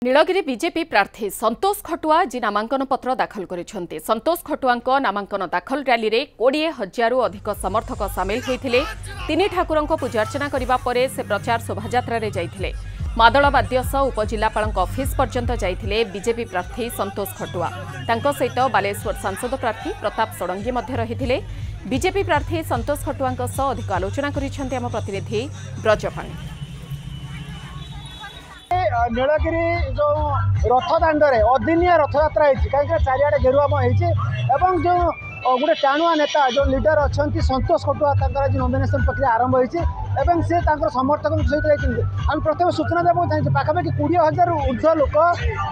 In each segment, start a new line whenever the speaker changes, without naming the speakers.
Nilgiri BJP प्रार्थी संतोष खटुआ जी नामांकन पत्र दाखल करिसेंते। संतोष खटुआ नामांकन दाखल रैली रे 20,000 अधिक समर्थक सामिल होइथिले। तीन ठाकुरंक पूजार्चना करिबा परे से प्रचार शोभायात्रा रे जाइथिले। मादल वाद्य सह उपजिलापाल ऑफिस पर्यंत जाइथिले बीजेपी प्रार्थी संतोष खटुआ। तांको सहित बालेश्वर सांसद प्रार्थी प्रताप षडंगी मध्य रहिथिले। बीजेपी प्रार्थी संतोष खटुआ सह अधिक आलोचना करिसेंते आम प्रतिनिधि ब्रजपाणी।
नीलगिरी जो रथदाण्डे अदिनिया रथयात्रा होती कहीं चारिड़े घेरुआम हो जो गोटे टाणुआ नेता जो लीडर अच्छा संतोष खटुआ आज नॉमिनेशन प्रक्रिया आरंभ होती से समर्थक सहित आम प्रथम सूचना देवाक चाहिए पाखापाखि 20,000 ऊर्ध्व लोक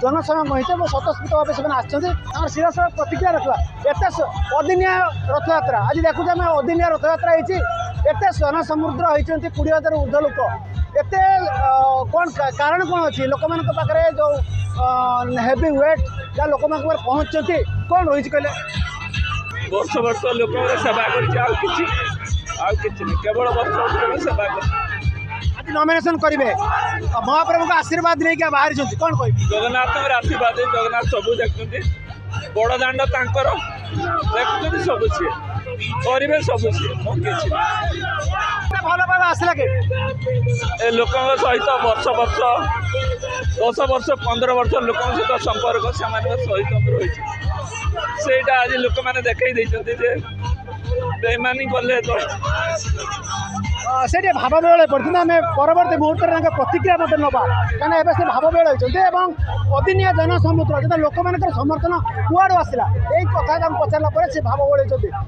जनसमागम होती स्वतस्फूर्त भाव से सीधा प्रतिक्रिया रखा एत अदिनिया रथयात्रा आज देखुचे आम अदिनिया रथयात्रा होती एत जनसमुद्र होती 20,000 ऊर्ध्व लोक एत कौन कारण कौन अच्छी लोक मान पाखे जो हेवी वेट जहाँ लोक पहुँचती कौन रही कहले
वर्ष वर्ष लोक सेवा केवल वर्ष सेवा
आज नॉमिनेशन करेंगे महाप्रभु का आशीर्वाद नहीं क्या बाहर कौन कह
जगन्नाथ आशीर्वाद जगन्नाथ सब देखते बड़ दाण्ड तांकर देखते सब सी करेंगे सब सी
भल भाव आसला कि
लोक सहित वर्ष वर्ष 10 वर्ष 15 वर्ष लोक सहित संपर्क सहित रही से आज लोक मैंने देखते बेईमानी कले तो
से भाव बेल पड़ती आम परवर्ती मुहूर्त प्रतिक्रिया मत ना कहीं एवं से भाव बेल होती अदिनिया जनसमुद्र जो लोक मान समर्थन कुआड़ आसला यही कथा पचारा से भाव बेल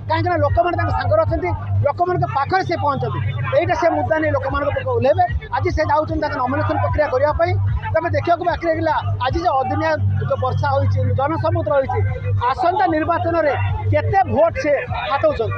कहीं लोक मैंने सांगर अच्छा लोक मान पाखे से पहुँचती यहीटा से मुद्दा नहीं लोक मान ओह्लैबे आज से जाऊँ नॉमिनेशन प्रक्रिया करने तब देखा बाकी रहा आज जो अदिनिया जो वर्षा हो जनसमुद्र होती आसंता निर्वाचन में केते भोट से हाथौं।